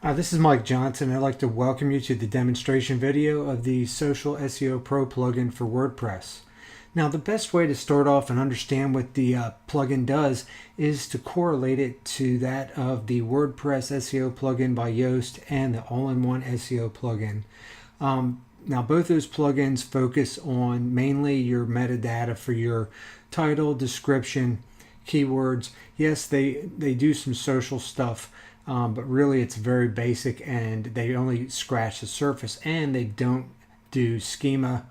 Hi, this is Mike Johnson. I'd like to welcome you to the demonstration video of the Social SEO Pro plugin for WordPress. Now, the best way to start off and understand what the plugin does is to correlate it to that of the WordPress SEO plugin by Yoast and the all-in-one SEO plugin. Now, both those plugins focus on mainly your metadata for your title, description, keywords. Yes, they do some social stuff, but really it's very basic and they only scratch the surface, and they don't do schema.org,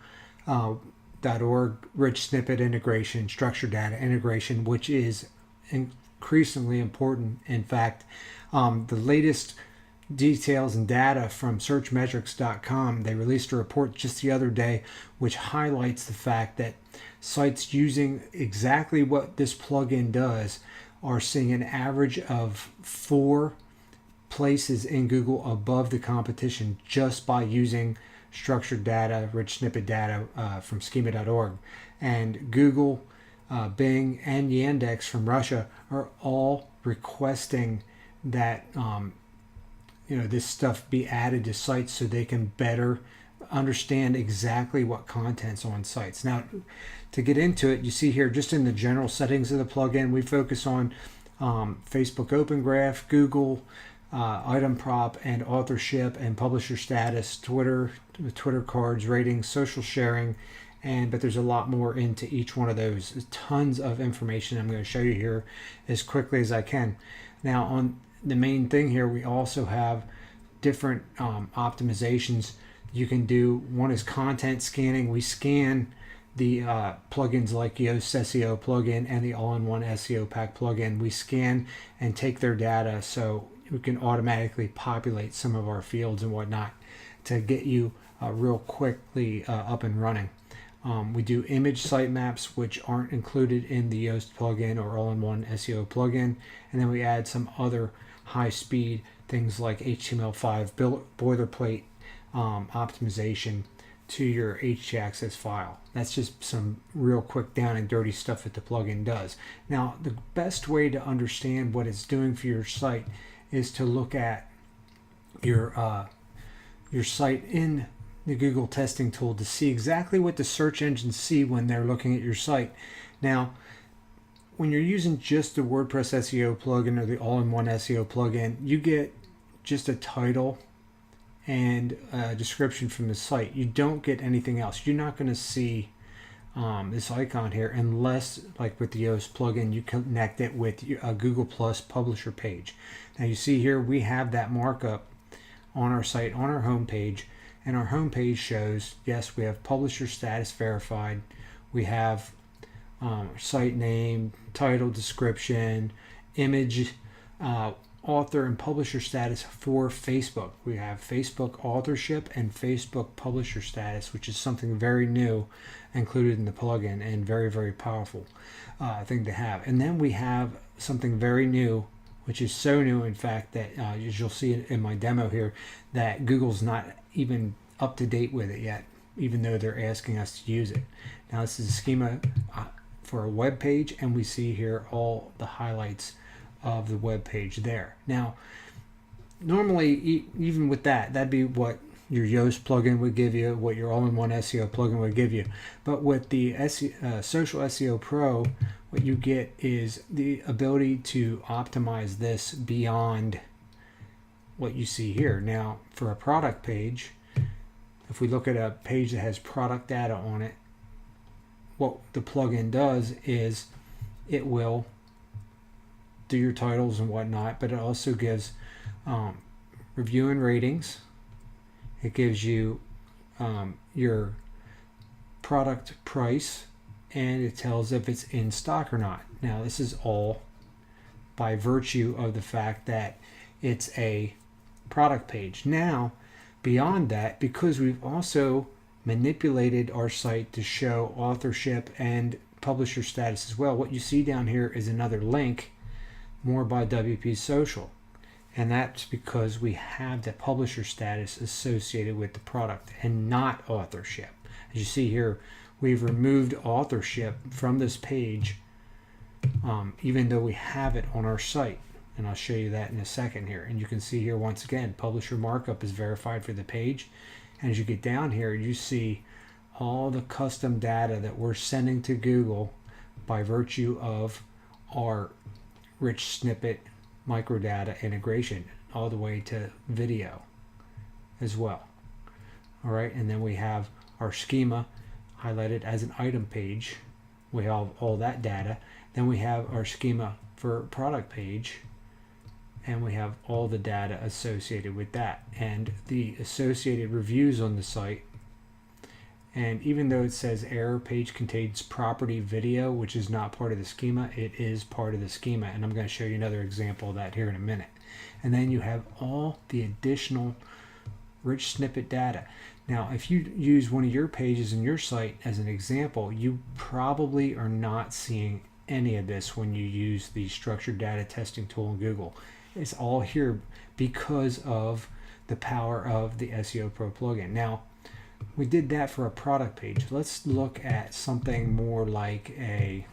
rich snippet integration, structured data integration, which is increasingly important. In fact, the latest details and data from searchmetrics.com, they released a report just the other day which highlights the fact that sites using exactly what this plugin does are seeing an average of 4 places in Google above the competition just by using structured data, rich snippet data from schema.org. And Google, Bing, and Yandex from Russia are all requesting that this stuff be added to sites so they can better understand exactly what content's on sites. Now, to get into it, you see here just in the general settings of the plugin, we focus on Facebook Open Graph, Google, item prop and authorship and publisher status, Twitter cards, ratings, social sharing, but there's a lot more into each one of those. There's tons of information I'm going to show you here as quickly as I can. Now, on the main thing here, we also have different optimizations you can do. One is content scanning. We scan the plugins like Yoast SEO plugin and the all-in-one SEO pack plugin. We scan and take their data so we can automatically populate some of our fields and whatnot to get you real quickly up and running. We do image sitemaps, which aren't included in the Yoast plugin or all-in-one SEO plugin, and then we add some other high-speed things like HTML5 boilerplate optimization to your htaccess file. That's just some real quick down and dirty stuff that the plugin does. Now, the best way to understand what it's doing for your site is to look at your site in the Google testing tool to see exactly what the search engines see when they're looking at your site. Now, when you're using just the WordPress SEO plugin or the all-in-one SEO plugin, you get just a title and a description from the site. You don't get anything else. You're not going to see this icon here unless, like with the Yoast plugin, you connect it with a Google Plus publisher page. Now you see here we have that markup on our site, on our home page, and our home page shows, yes, we have publisher status verified, we have site name, title, description, image, author and publisher status for Facebook. We have Facebook authorship and Facebook publisher status, which is something very new included in the plugin and very, very powerful thing to have. And then we have something very new, which is so new, in fact, that as you'll see in my demo here, that Google's not even up to date with it yet, even though they're asking us to use it. Now, this is a schema for a web page, and we see here all the highlights of the web page there. Now, normally, even with that, that'd be what your Yoast plugin would give you, what your all-in-one SEO plugin would give you. But with the Social SEO Pro, what you get is the ability to optimize this beyond what you see here. Now, for a product page, if we look at a page that has product data on it, what the plugin does is it will do your titles and whatnot, but it also gives review and ratings. It gives you your product price, and it tells if it's in stock or not. Now, this is all by virtue of the fact that it's a product page. Now, beyond that, because we've also manipulated our site to show authorship and publisher status as well, what you see down here is another link, more by WP Social, and that's because we have the publisher status associated with the product and not authorship. As you see here, we've removed authorship from this page, even though we have it on our site. and I'll show you that in a second here. And you can see here once again, publisher markup is verified for the page. And as you get down here, you see all the custom data that we're sending to Google by virtue of our rich snippet microdata integration, all the way to video as well. All right, and then we have our schema highlighted as an item page. We have all that data. Then we have our schema for product page, and we have all the data associated with that and the associated reviews on the site. And even though it says error page contains property video, which is not part of the schema, it is part of the schema, and I'm going to show you another example of that here in a minute. And then you have all the additional rich snippet data. Now, if you use one of your pages in your site as an example, you probably are not seeing any of this when you use the structured data testing tool in Google. It's all here because of the power of the SEO Pro plugin. Now, we did that for a product page. Let's look at something more like a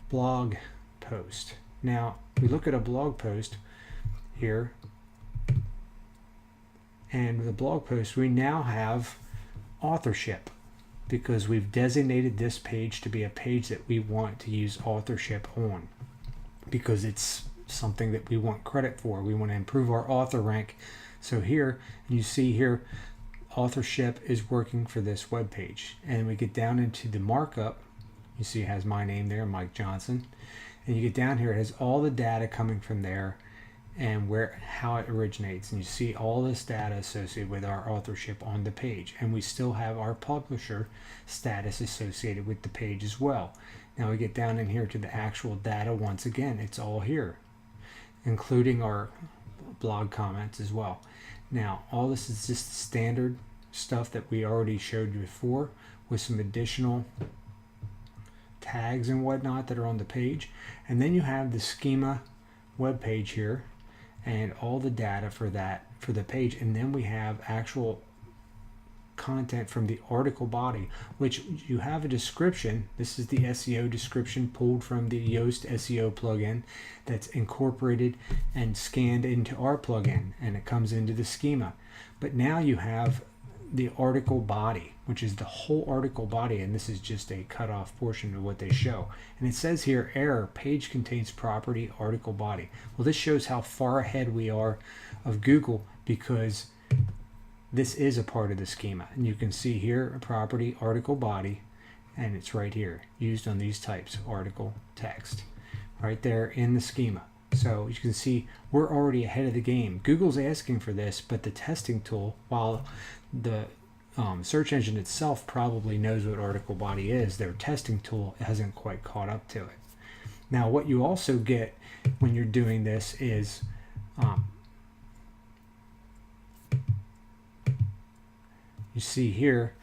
blog post. Now, we look at a blog post here, and with a blog post, we now have authorship because we've designated this page to be a page that we want to use authorship on because it's something that we want credit for. We want to improve our author rank. So here, you see here, authorship is working for this web page. And we get down into the markup. You see it has my name there, Mike Johnson. And you get down here, it has all the data coming from there and how it originates. And you see all this data associated with our authorship on the page. And we still have our publisher status associated with the page as well. Now we get down in here to the actual data. Once again, it's all here, including our blog comments as well. Now, all this is just standard stuff that we already showed you before with some additional tags and whatnot that are on the page. And then you have the schema web page here and all the data for that for the page. And then we have actual content from the article body, which you have a description. This is the SEO description pulled from the Yoast SEO plugin that's incorporated and scanned into our plugin, and it comes into the schema. But now you have the article body, which is the whole article body, and this is just a cut off portion of what they show. And it says here, error, page contains property article body. Well, this shows how far ahead we are of Google because this is a part of the schema. And you can see here a property article body, and it's right here, used on these types, article text, right there in the schema. So you can see we're already ahead of the game. Google's asking for this, but the testing tool, while the search engine itself probably knows what article body is, their testing tool hasn't quite caught up to it. Now, what you also get when you're doing this is you see here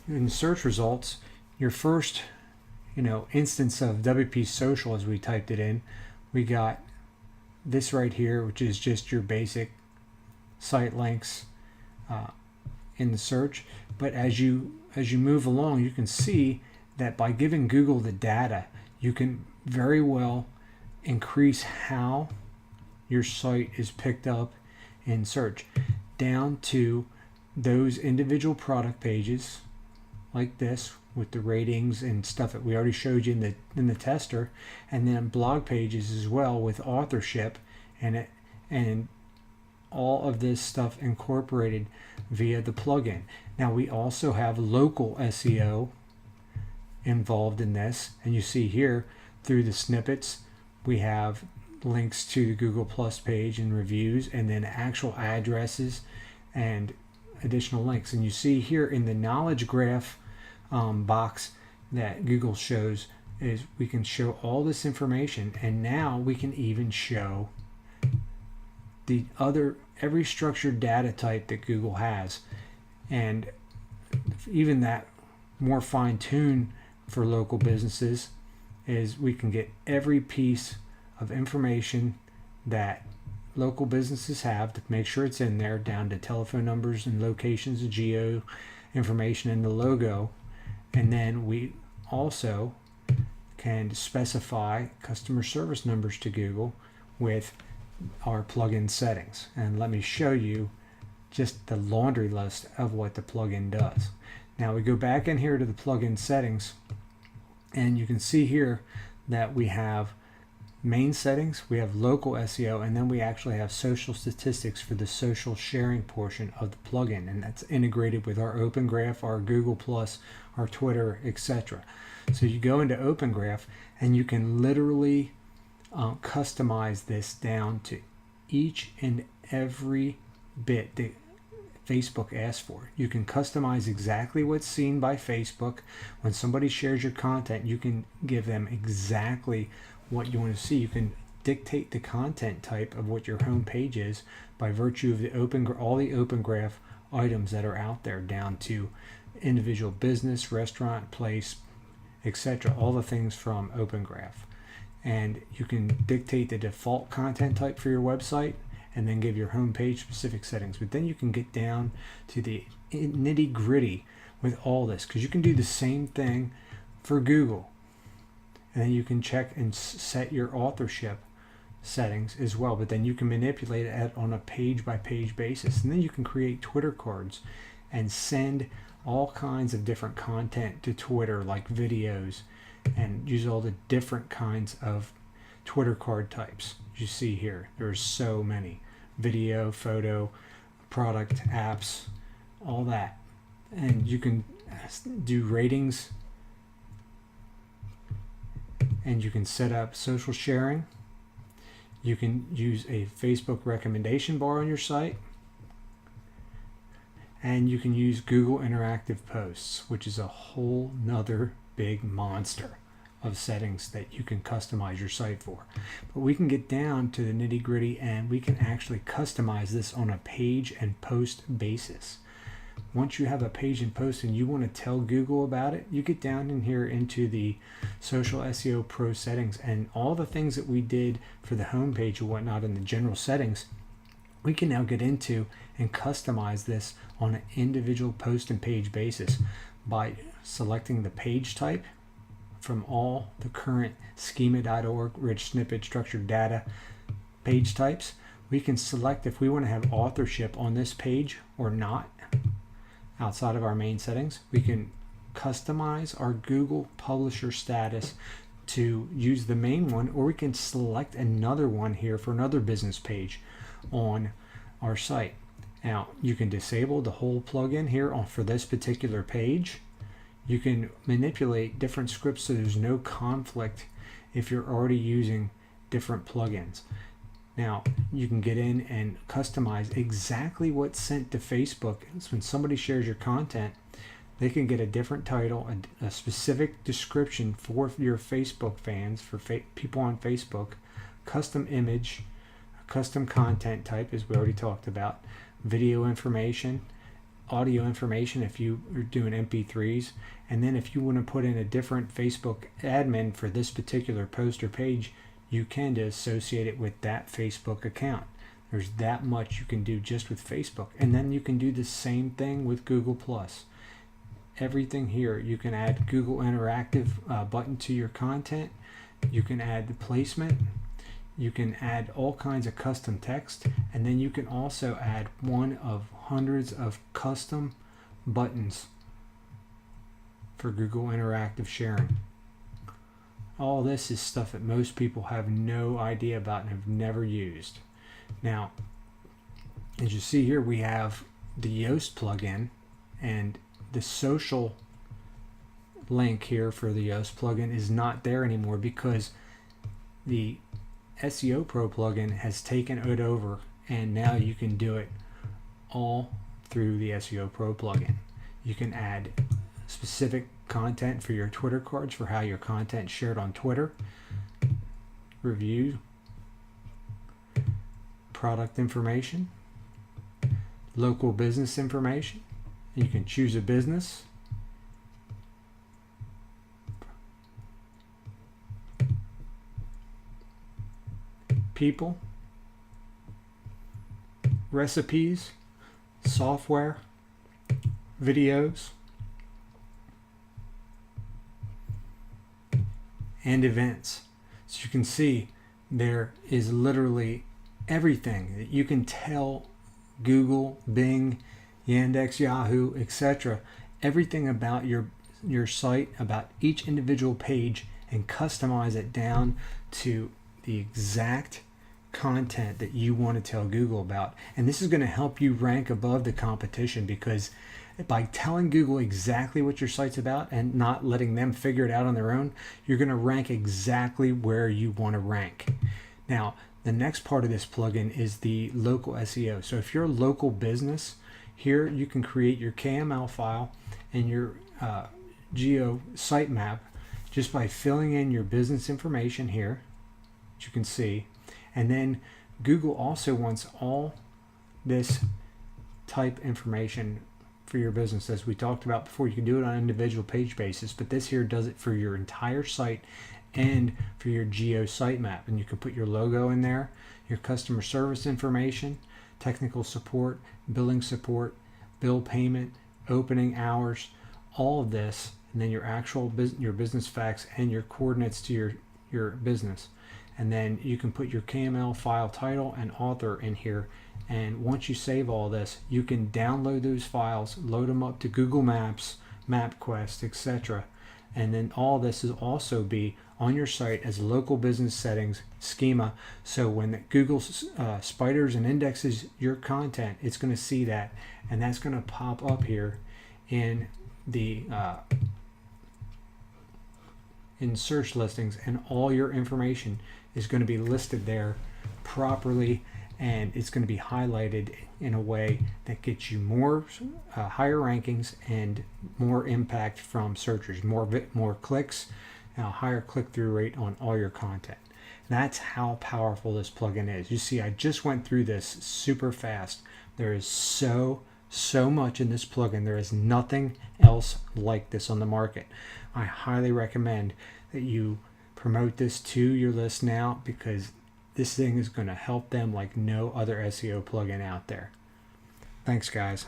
in search results, your first instance of WP Social, as we typed it in, we got this right here, which is just your basic site links in the search. But as you move along, you can see that by giving Google the data, you can very well increase how your site is picked up in search down to those individual product pages like this with the ratings and stuff that we already showed you in the tester, and then blog pages as well with authorship and all of this stuff incorporated via the plugin. Now we also have local SEO involved in this, and you see here through the snippets we have links to the Google Plus page and reviews, and then actual addresses and additional links. And you see here in the knowledge graph box that Google shows is we can show all this information, and now we can even show every structured data type that Google has, and even that more fine-tuned for local businesses is we can get every piece of information that local businesses have to make sure it's in there, down to telephone numbers and locations and geo information in the logo. And then we also can specify customer service numbers to Google, with our plugin settings. And let me show you just the laundry list of what the plugin does. Now we go back in here to the plugin settings, and you can see here that we have main settings, we have local SEO, and then we actually have social statistics for the social sharing portion of the plugin, and that's integrated with our Open Graph, our Google Plus, our Twitter, etc. So you go into Open Graph and you can literally customize this down to each and every bit that Facebook asks for. You can customize exactly what's seen by Facebook. When somebody shares your content, you can give them exactly what you want to see. You can dictate the content type of what your home page is by virtue of the all the Open Graph items that are out there, down to individual business, restaurant, place, etc. All the things from Open Graph. And you can dictate the default content type for your website and then give your home page specific settings. But then you can get down to the nitty gritty with all this, because you can do the same thing for Google. And then you can check and set your authorship settings as well, but then you can manipulate it on a page by page basis. And then you can create Twitter cards and send all kinds of different content to Twitter, like videos, and use all the different kinds of Twitter card types. You see here, there's so many: video, photo, product, apps, all that. And you can do ratings, and you can set up social sharing. You can use a Facebook recommendation bar on your site, and you can use Google Interactive Posts, which is a whole nother big monster of settings that you can customize your site for. But we can get down to the nitty gritty, and we can actually customize this on a page and post basis. Once you have a page and post and you want to tell Google about it, you get down in here into the Social SEO Pro settings, and all the things that we did for the home page and whatnot in the general settings, we can now get into and customize this on an individual post and page basis by selecting the page type from all the current schema.org rich snippet structured data page types. We can select if we want to have authorship on this page or not. Outside of our main settings, we can customize our Google publisher status to use the main one, or we can select another one here for another business page on our site. Now you can disable the whole plugin here for this particular page. You can manipulate different scripts so there's no conflict if you're already using different plugins. Now you can get in and customize exactly what's sent to Facebook. So when somebody shares your content, they can get a different title, a specific description for your Facebook fans, for people on Facebook, custom image, custom content type, as we already talked about, video information, audio information if you are doing MP3s, and then if you want to put in a different Facebook admin for this particular post or page, you can to associate it with that Facebook account. There's that much you can do just with Facebook. And then you can do the same thing with Google Plus. Everything here, you can add Google Interactive button to your content. You can add the placement. You can add all kinds of custom text, and then you can also add one of hundreds of custom buttons for Google Interactive sharing. All this is stuff that most people have no idea about and have never used. Now, as you see here, we have the Yoast plugin, and the social link here for the Yoast plugin is not there anymore because the SEO Pro plugin has taken it over, and now you can do it all through the SEO Pro plugin. You can add specific content for your Twitter cards for how your content is shared on Twitter, review, product information, local business information. You can choose a business, people, recipes, software, videos, and events. So you can see there is literally everything that you can tell Google, Bing, Yandex, Yahoo, etc. Everything about your site, about each individual page, and customize it down to the exact content that you want to tell Google about. And this is going to help you rank above the competition, because by telling Google exactly what your site's about and not letting them figure it out on their own, you're going to rank exactly where you want to rank. Now, the next part of this plugin is the local SEO. So if you're a local business, here you can create your KML file and your geo sitemap just by filling in your business information here, which you can see. And then Google also wants all this type information for your business. As we talked about before, you can do it on an individual page basis, but this here does it for your entire site and for your geo sitemap. And you can put your logo in there, your customer service information, technical support, billing support, bill payment, opening hours, all of this, and then your actual your business facts and your coordinates to your business. And then you can put your KML file title and author in here. And once you save all this, you can download those files, load them up to Google Maps, MapQuest, etc. And then all this will also be on your site as local business settings schema. So when Google spiders and indexes your content, it's going to see that, and that's going to pop up here in the in search listings, and all your information is going to be listed there properly, and it's going to be highlighted in a way that gets you more higher rankings and more impact from searchers, more clicks, and a higher click-through rate on all your content. That's how powerful this plugin is. You see, I just went through this super fast. There is so much in this plugin. There is nothing else like this on the market. I highly recommend that you promote this to your list now, because this thing is going to help them like no other SEO plugin out there. Thanks, guys.